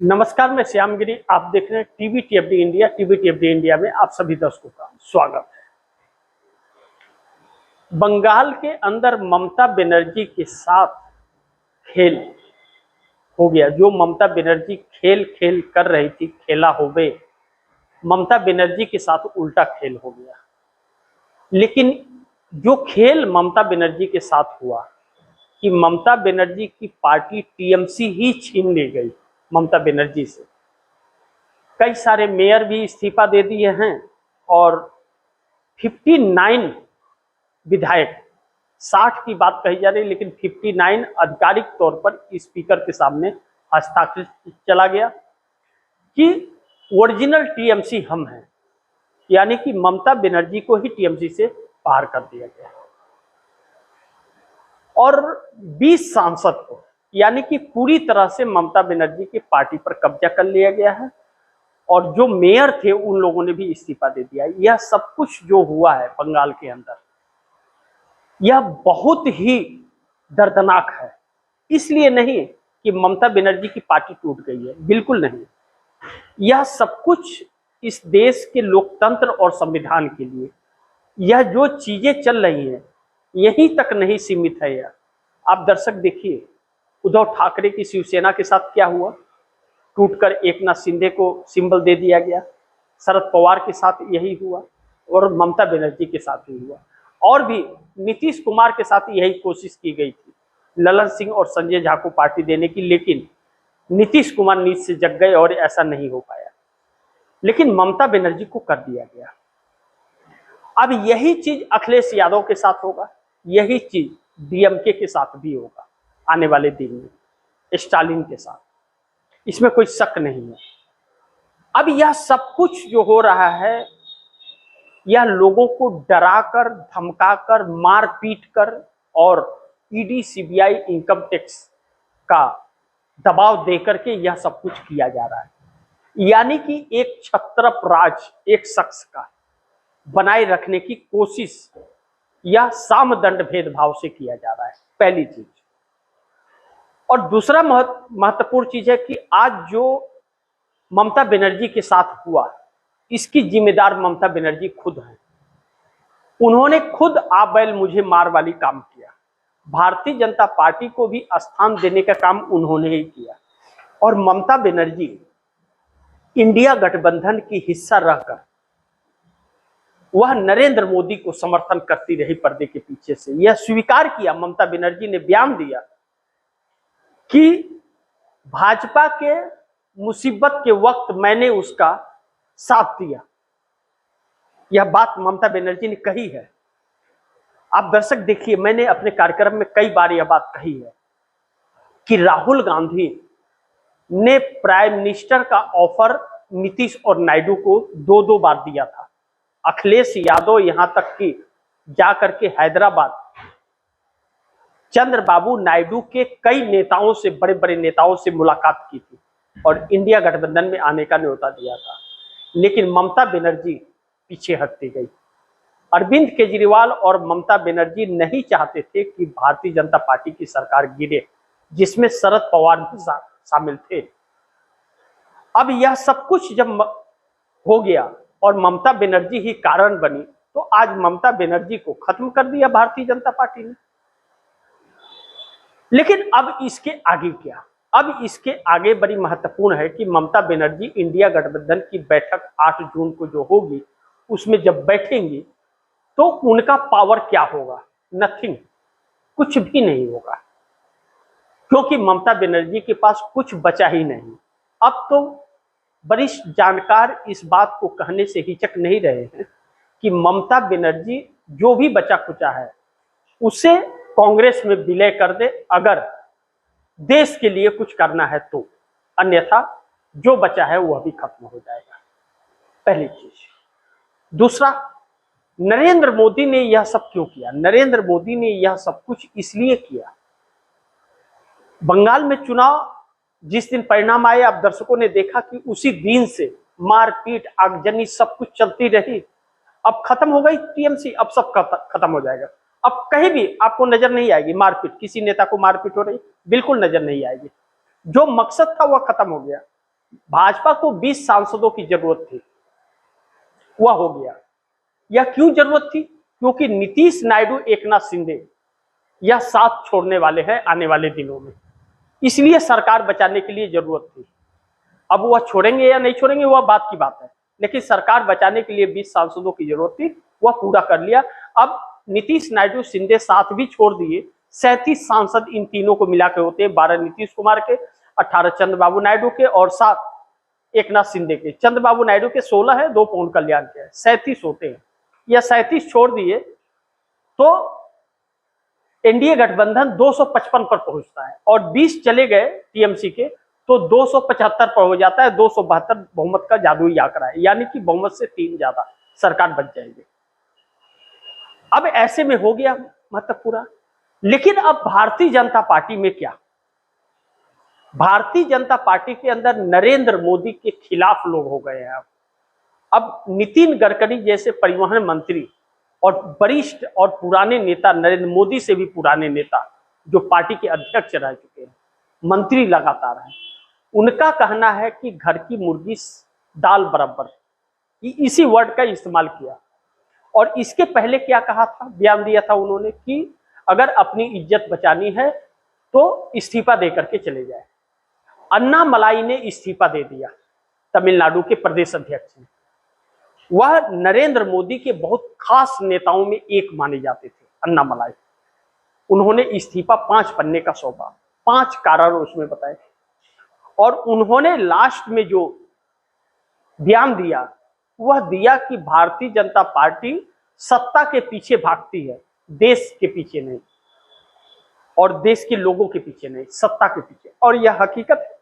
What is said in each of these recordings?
नमस्कार, मैं श्यामगिरी। आप देख रहे हैं टीवी टीएफडी इंडिया। टीवी टीएफडी इंडिया में आप सभी दर्शकों का स्वागत है। बंगाल के अंदर ममता बनर्जी के साथ खेल हो गया। जो ममता बनर्जी खेल खेल कर रही थी, खेला होवे, ममता बनर्जी के साथ उल्टा खेल हो गया। लेकिन जो खेल ममता बनर्जी के साथ हुआ कि ममता बनर्जी की पार्टी टीएमसी ही छीन ली गई ममता बनर्जी से। कई सारे मेयर भी इस्तीफा दे दिए हैं और 59 विधायक, 60 की बात कही जा रही है लेकिन 59 आधिकारिक तौर पर स्पीकर के सामने हस्ताक्षर चला गया कि ओरिजिनल टीएमसी हम हैं, यानी कि ममता बनर्जी को ही टीएमसी से बाहर कर दिया गया और 20 सांसद को, यानी कि पूरी तरह से ममता बनर्जी की पार्टी पर कब्जा कर लिया गया है और जो मेयर थे उन लोगों ने भी इस्तीफा दे दिया। यह सब कुछ जो हुआ है बंगाल के अंदर, यह बहुत ही दर्दनाक है। इसलिए नहीं कि ममता बनर्जी की पार्टी टूट गई है, बिल्कुल नहीं। यह सब कुछ इस देश के लोकतंत्र और संविधान के लिए, यह जो चीजें चल रही हैं यहीं तक नहीं सीमित है। यह आप दर्शक देखिए, उद्धव ठाकरे की शिवसेना के साथ क्या हुआ, टूटकर एकनाथ शिंदे को सिंबल दे दिया गया। शरद पवार के साथ यही हुआ और ममता बनर्जी के साथ भी हुआ। और भी नीतीश कुमार के साथ यही कोशिश की गई थी, ललन सिंह और संजय झा को पार्टी देने की, लेकिन नीतीश कुमार नींद से जग गए और ऐसा नहीं हो पाया। लेकिन ममता बनर्जी को कर दिया गया। अब यही चीज अखिलेश यादव के साथ होगा, यही चीज डीएमके के साथ भी होगा आने वाले दिन में, स्टालिन के साथ, इसमें कोई शक नहीं है। अब यह सब कुछ जो हो रहा है, यह लोगों को डराकर, धमकाकर, मार पीट कर और ईडी, सीबीआई, इनकम टैक्स का दबाव देकर के यह सब कुछ किया जा रहा है। यानी कि एक छत्रप राज एक शख्स का बनाए रखने की कोशिश यह सामदंड भेदभाव से किया जा रहा है, पहली चीज। और दूसरा महत्वपूर्ण चीज है कि आज जो ममता बनर्जी के साथ हुआ, इसकी जिम्मेदार ममता बनर्जी खुद है। उन्होंने खुद आ बैल मुझे मार वाली काम किया। भारतीय जनता पार्टी को भी स्थान देने का काम उन्होंने ही किया। और ममता बनर्जी इंडिया गठबंधन की हिस्सा रहकर वह नरेंद्र मोदी को समर्थन करती रही पर्दे के पीछे से। यह स्वीकार किया, ममता बनर्जी ने बयान दिया कि भाजपा के मुसीबत के वक्त मैंने उसका साथ दिया। यह बात ममता बनर्जी ने कही है। आप दर्शक देखिए, मैंने अपने कार्यक्रम में कई बार यह बात कही है कि राहुल गांधी ने प्राइम मिनिस्टर का ऑफर नीतीश और नायडू को 2-2 बार दिया था। अखिलेश यादव यहां तक कि जाकर के हैदराबाद चंद्रबाबू नायडू के कई नेताओं से, बड़े बड़े नेताओं से मुलाकात की थी और इंडिया गठबंधन में आने का न्योता दिया था। लेकिन ममता बनर्जी पीछे हटती गई। अरविंद केजरीवाल और ममता बनर्जी नहीं चाहते थे कि भारतीय जनता पार्टी की सरकार गिरे, जिसमें शरद पवार भी शामिल थे। अब यह सब कुछ जब हो गया और ममता बनर्जी ही कारण बनी, तो आज ममता बनर्जी को खत्म कर दिया भारतीय जनता पार्टी ने। लेकिन अब इसके आगे क्या? अब इसके आगे बड़ी महत्वपूर्ण है कि ममता बनर्जी इंडिया गठबंधन की बैठक 8 जून को जो होगी, उसमें जब बैठेंगी तो उनका पावर क्या होगा? नथिंग, कुछ भी नहीं होगा, क्योंकि ममता बनर्जी के पास कुछ बचा ही नहीं। अब तो वरिष्ठ जानकार इस बात को कहने से हिचक नहीं रहे हैं कि ममता बनर्जी जो भी बचा खुचा है उसे कांग्रेस में विलय कर दे, अगर देश के लिए कुछ करना है तो, अन्यथा जो बचा है वह भी खत्म हो जाएगा। पहली चीज। दूसरा, नरेंद्र मोदी ने यह सब क्यों किया? नरेंद्र मोदी ने यह सब कुछ इसलिए किया, बंगाल में चुनाव जिस दिन परिणाम आए, अब दर्शकों ने देखा कि उसी दिन से मारपीट, आगजनी सब कुछ चलती रही। अब खत्म हो गई टीएमसी, अब सब खत्म हो जाएगा। अब कहीं भी आपको नजर नहीं आएगी मारपीट, किसी नेता को मारपीट हो रही बिल्कुल नजर नहीं आएगी। जो मकसद था वह खत्म हो गया। भाजपा को 20 सांसदों की जरूरत थी, वह हो गया। यह क्यों जरूरत थी? क्योंकि नीतीश नायडू, एकनाथ शिंदे यह साथ छोड़ने वाले हैं आने वाले दिनों में, इसलिए सरकार बचाने के लिए जरूरत थी। अब वह छोड़ेंगे या नहीं छोड़ेंगे वह बात की बात है, लेकिन सरकार बचाने के लिए 20 सांसदों की जरूरत थी, वह पूरा कर लिया। अब नीतीश नायडू, शिंदे साथ भी छोड़ दिए, 37 सांसद इन तीनों को मिला के होते हैं। 12 नीतीश कुमार के, 18 चंद्रबाबू नायडू के और 7 एकनाथ शिंदे के। चंद्रबाबू नायडू के 16 है, 2 पवन कल्याण के, 37 होते हैं। यह 37 छोड़ दिए तो एनडीए गठबंधन 255 पर पहुंचता है, और 20 चले गए टीएमसी के तो 275 पर हो जाता है। 272 बहुमत का जादुई आंकड़ा है, यानी कि बहुमत से 3 ज्यादा सरकार बच जाएगी। अब ऐसे में हो गया मतलब पूरा। लेकिन अब भारतीय जनता पार्टी में क्या? भारतीय जनता पार्टी के अंदर नरेंद्र मोदी के खिलाफ लोग हो गए हैं। अब नितिन गडकरी जैसे परिवहन मंत्री और वरिष्ठ और पुराने नेता, नरेंद्र मोदी से भी पुराने नेता जो पार्टी के अध्यक्ष रह चुके हैं, मंत्री लगातार हैं, उनका कहना है कि घर की मुर्गी दाल बराबर, इसी वर्ड का इस्तेमाल किया। और इसके पहले क्या कहा था, बयान दिया था उन्होंने कि अगर अपनी इज्जत बचानी है तो इस्तीफा दे करके चले जाए। अन्नामलाई ने इस्तीफा दे दिया, तमिलनाडु के प्रदेश अध्यक्ष ने। वह नरेंद्र मोदी के बहुत खास नेताओं में एक माने जाते थे, अन्नामलाई। उन्होंने इस्तीफा 5 पन्ने का सौंपा, 5 कारण उसमें बताए, और उन्होंने लास्ट में जो बयान दिया वह दिया कि भारतीय जनता पार्टी सत्ता के पीछे भागती है, देश के पीछे नहीं, और देश के लोगों के पीछे नहीं, सत्ता के पीछे। और यह हकीकत है,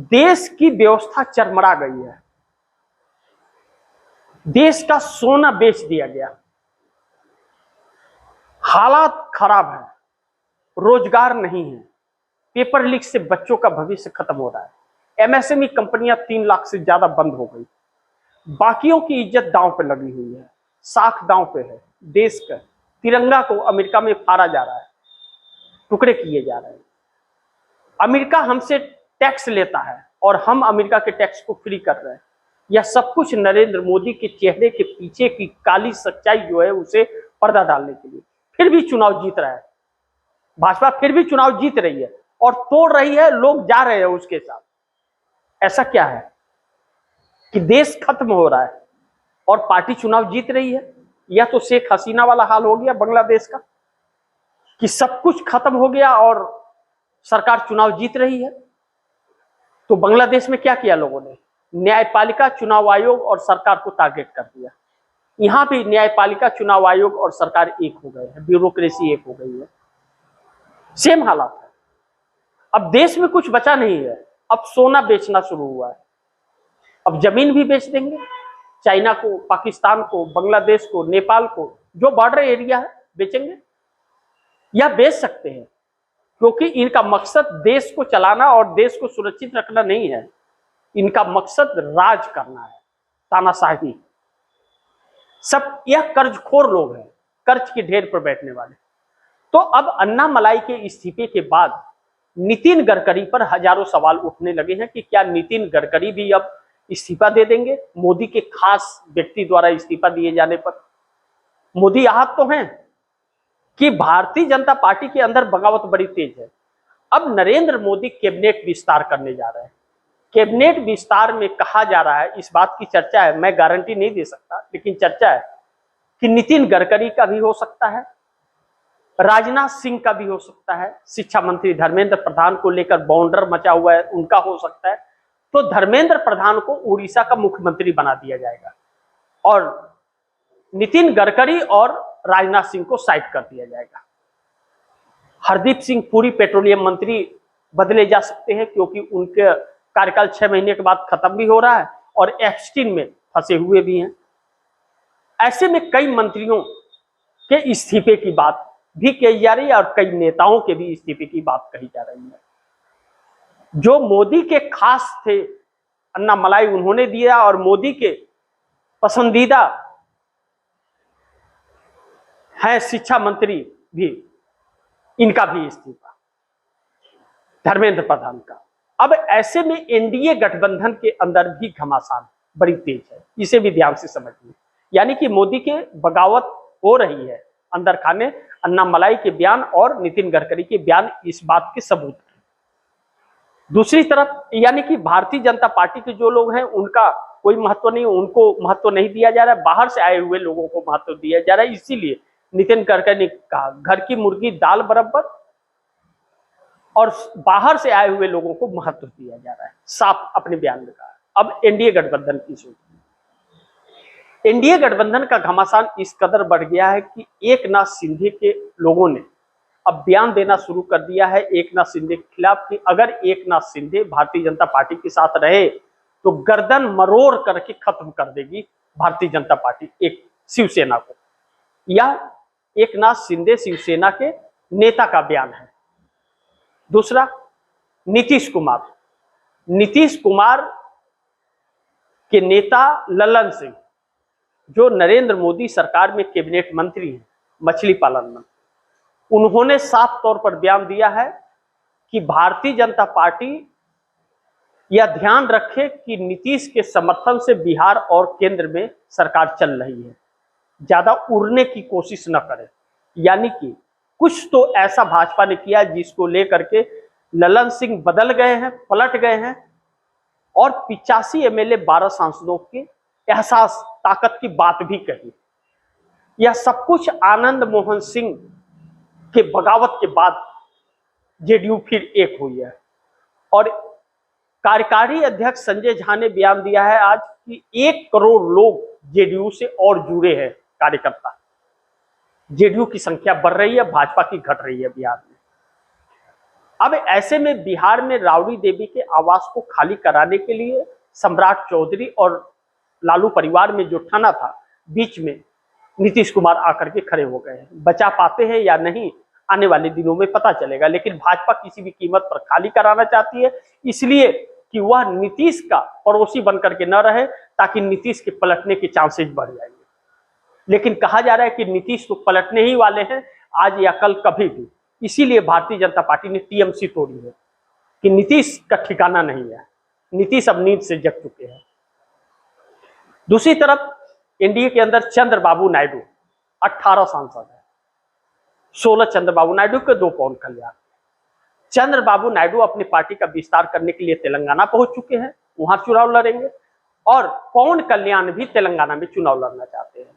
देश की व्यवस्था चरमरा गई है, देश का सोना बेच दिया गया, हालात खराब है, रोजगार नहीं है, पेपर लीक से बच्चों का भविष्य खत्म हो रहा है, एमएसएमई कंपनियां 3 लाख से ज्यादा बंद हो गई, बाकियों की इज्जत दांव पे लगी हुई है, साख दांव पे है, देश का तिरंगा को अमेरिका में फाड़ा जा रहा है, टुकड़े किए जा रहे हैं। अमेरिका हमसे टैक्स लेता है और हम अमेरिका के टैक्स को फ्री कर रहे हैं। यह सब कुछ नरेंद्र मोदी के चेहरे के पीछे की काली सच्चाई जो है उसे पर्दा डालने के लिए। फिर भी चुनाव जीत रहा है भाजपा, फिर भी चुनाव जीत रही है और तोड़ रही है, लोग जा रहे हैं उसके साथ। ऐसा क्या है कि देश खत्म हो रहा है और पार्टी चुनाव जीत रही है? यह तो शेख हसीना वाला हाल हो गया बांग्लादेश का, कि सब कुछ खत्म हो गया और सरकार चुनाव जीत रही है। तो बांग्लादेश में क्या किया लोगों ने? न्यायपालिका, चुनाव आयोग और सरकार को टारगेट कर दिया। यहां भी न्यायपालिका, चुनाव आयोग और सरकार एक हो गए हैं, ब्यूरोक्रेसी एक हो गई है। सेम हालात है। अब देश में कुछ बचा नहीं है, अब सोना बेचना शुरू हुआ है, अब जमीन भी बेच देंगे, चाइना को, पाकिस्तान को, बांग्लादेश को, नेपाल को, जो बॉर्डर एरिया है बेचेंगे। या बेच सकते हैं क्योंकि इनका मकसद देश को चलाना और देश को सुरक्षित रखना नहीं है, इनका मकसद राज करना है, तानाशाही। सब यह कर्जखोर लोग हैं, कर्ज के ढेर पर बैठने वाले। तो अब अन्नामलाई के इस्तीफे के बाद नितिन गडकरी पर हजारों सवाल उठने लगे हैं कि क्या नितिन गडकरी भी अब इस्तीफा दे देंगे मोदी के खास व्यक्ति द्वारा इस्तीफा दिए जाने पर? मोदी आहत तो हैं कि भारतीय जनता पार्टी के अंदर बगावत बड़ी तेज है। अब नरेंद्र मोदी कैबिनेट विस्तार करने जा रहे हैं। कैबिनेट विस्तार में कहा जा रहा है, इस बात की चर्चा है, मैं गारंटी नहीं दे सकता, लेकिन चर्चा है कि नितिन गडकरी का भी हो सकता है, राजनाथ सिंह का भी हो सकता है, शिक्षा मंत्री धर्मेंद्र प्रधान को लेकर बाउंडर मचा हुआ है, उनका हो सकता है। तो धर्मेंद्र प्रधान को उड़ीसा का मुख्यमंत्री बना दिया जाएगा और नितिन गडकरी और राजनाथ सिंह को साइड कर दिया जाएगा। हरदीप सिंह पुरी पेट्रोलियम मंत्री बदले जा सकते हैं क्योंकि उनके कार्यकाल 6 महीने के बाद खत्म भी हो रहा है और एप्स्टीन में फंसे हुए भी हैं। ऐसे में कई मंत्रियों के इस्तीफे की बात भी कही जा रही है और कई नेताओं के भी इस्तीफे की बात कही जा रही है। जो मोदी के खास थे, अन्नामलाई उन्होंने दिया, और मोदी के पसंदीदा है शिक्षा मंत्री भी, इनका भी इस्तीफा, धर्मेंद्र प्रधान का। अब ऐसे में एनडीए गठबंधन के अंदर भी घमासान बड़ी तेज है, इसे भी ध्यान से समझिए। यानी कि मोदी के बगावत हो रही है अंदर खाने। अन्नामलाई के बयान और नितिन गडकरी के बयान इस बात के सबूत हैं। दूसरी तरफ यानी कि भारतीय जनता पार्टी के जो लोग हैं उनका कोई महत्व नहीं, उनको महत्व नहीं दिया जा रहा है, बाहर से आए हुए लोगों को महत्व दिया जा रहा है। इसीलिए नितिन गडकरी ने कहा घर की मुर्गी दाल बराबर, और बाहर से आए हुए लोगों को महत्व दिया जा रहा है, साफ अपने बयान में कहा। अब एनडीए गठबंधन की सोच, एनडीए गठबंधन का घमासान इस कदर बढ़ गया है कि एकनाथ शिंदे के लोगों ने अब बयान देना शुरू कर दिया है एकनाथ शिंदे के खिलाफ कि अगर एकनाथ शिंदे भारतीय जनता पार्टी के साथ रहे तो गर्दन मरोड़ करके खत्म कर देगी भारतीय जनता पार्टी एक शिवसेना को। यह एकनाथ शिंदे शिवसेना के नेता का बयान है। दूसरा, नीतीश कुमार के नेता ललन सिंह, जो नरेंद्र मोदी सरकार में कैबिनेट मंत्री हैं, मछली पालन मंत्री, उन्होंने साफ तौर पर बयान दिया है कि भारतीय जनता पार्टी यह ध्यान रखे कि नीतीश के समर्थन से बिहार और केंद्र में सरकार चल रही है, ज्यादा उड़ने की कोशिश न करे। यानी कि कुछ तो ऐसा भाजपा ने किया जिसको लेकर के ललन सिंह बदल गए हैं, पलट गए हैं, और 85 एमएलए 12 सांसदों के एहसास ताकत की बात भी कही। यह सब कुछ आनंद मोहन सिंह के बगावत के बाद जेडीयू फिर एक हुई है। और कार्यकारी अध्यक्ष संजय झा ने बयान दिया है आज कि 1 करोड़ लोग जेडीयू से और जुड़े हैं कार्यकर्ता। जेडीयू की संख्या बढ़ रही है, भाजपा की घट रही है बिहार में। अब ऐसे में बिहार में राबड़ी देवी के आवास को खाली कराने के लिए सम्राट चौधरी और लालू परिवार में जो ठाना था, बीच में नीतीश कुमार आकर के खड़े हो गए हैं। बचा पाते हैं या नहीं आने वाले दिनों में पता चलेगा, लेकिन भाजपा किसी भी कीमत पर खाली कराना चाहती है, इसलिए कि वह नीतीश का पड़ोसी बनकर के न रहे, ताकि नीतीश के पलटने के चांसेस बढ़ जाएंगे। लेकिन कहा जा रहा है कि नीतीश तो पलटने ही वाले हैं आज या कल, कभी भी। इसीलिए भारतीय जनता पार्टी ने टीएमसी तोड़ी है कि नीतीश का ठिकाना नहीं है, नीतीश अब नींद से जग चुके हैं। दूसरी तरफ एनडीए के अंदर चंद्रबाबू नायडू 18 सांसद है, 16 चंद्रबाबू नायडू के 2 पवन कल्याण। चंद्रबाबू नायडू अपनी पार्टी का विस्तार करने के लिए तेलंगाना पहुंच चुके हैं, वहां चुनाव लड़ेंगे, और पवन कल्याण भी तेलंगाना में चुनाव लड़ना चाहते हैं।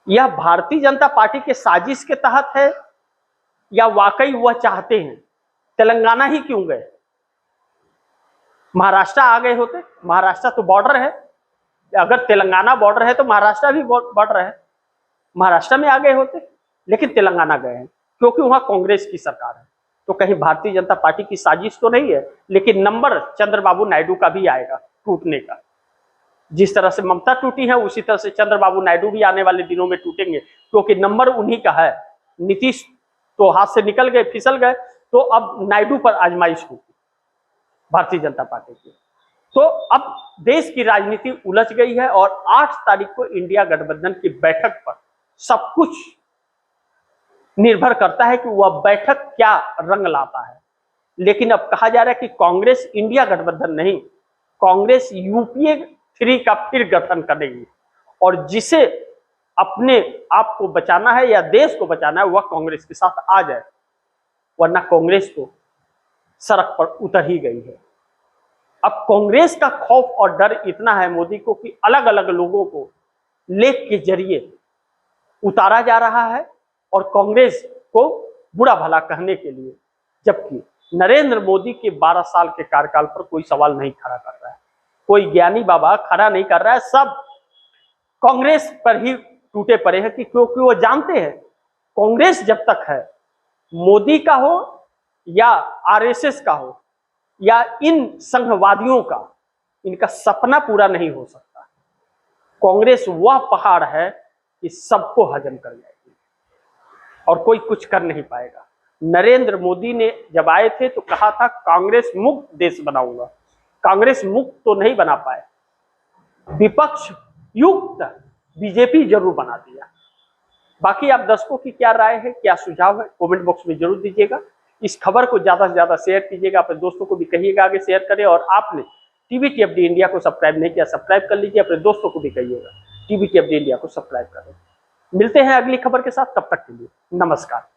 यह भारतीय जनता पार्टी के साजिश के तहत है या वाकई वह चाहते हैं? तेलंगाना ही क्यों गए? महाराष्ट्र आ गए होते, महाराष्ट्र तो बॉर्डर है। अगर तेलंगाना बॉर्डर है तो महाराष्ट्र भी बॉर्डर है, महाराष्ट्र में आ गए होते, लेकिन तेलंगाना गए हैं क्योंकि वहां कांग्रेस की सरकार है। तो कहीं भारतीय जनता पार्टी की साजिश तो नहीं है, लेकिन नंबर चंद्रबाबू नायडू का भी आएगा टूटने का। जिस तरह से ममता टूटी है, उसी तरह से चंद्रबाबू नायडू भी आने वाले दिनों में टूटेंगे, क्योंकि नंबर उन्हीं का है। नीतीश तो हाथ से निकल गए, फिसल गए, तो अब नायडू पर आजमाइश होगी भारतीय जनता पार्टी की। तो अब देश की राजनीति उलझ गई है, और 8 तारीख को इंडिया गठबंधन की बैठक पर सब कुछ निर्भर करता है कि वह बैठक क्या रंग लाता है। लेकिन अब कहा जा रहा है कि कांग्रेस इंडिया गठबंधन नहीं, कांग्रेस यूपीए 3 का फिर गठन करेगी, और जिसे अपने आप को बचाना है या देश को बचाना है वह कांग्रेस के साथ आ जाए, वरना कांग्रेस तो सड़क पर उतर ही गई है। अब कांग्रेस का खौफ और डर इतना है मोदी को कि अलग अलग लोगों को लेख के जरिए उतारा जा रहा है, और कांग्रेस को बुरा भला कहने के लिए, जबकि नरेंद्र मोदी के 12 साल के कार्यकाल पर कोई सवाल नहीं खड़ा कर रहा है, कोई ज्ञानी बाबा खड़ा नहीं कर रहा है, सब कांग्रेस पर ही टूटे पड़े हैं कि क्योंकि वो जानते हैं कांग्रेस जब तक है, मोदी का हो या आरएसएस का हो या इन संघवादियों का, इनका सपना पूरा नहीं हो सकता। कांग्रेस वह पहाड़ है कि सबको हजम कर जाएगी और कोई कुछ कर नहीं पाएगा। नरेंद्र मोदी ने जब आए थे तो कहा था कांग्रेस मुक्त देश बनाऊंगा, कांग्रेस मुक्त तो नहीं बना पाए, विपक्ष युक्त बीजेपी जरूर बना दिया। बाकी आप दर्शकों की क्या राय है, क्या सुझाव है, कमेंट बॉक्स में जरूर दीजिएगा। इस खबर को ज़्यादा से ज़्यादा शेयर कीजिएगा, अपने दोस्तों को भी कहिएगा आगे शेयर करें। और आपने TVTFD इंडिया को सब्सक्राइब नहीं किया, सब्सक्राइब कर लीजिए, अपने दोस्तों को भी कहिएगा TVTFD इंडिया को सब्सक्राइब करें। मिलते हैं अगली खबर के साथ, तब तक के लिए नमस्कार।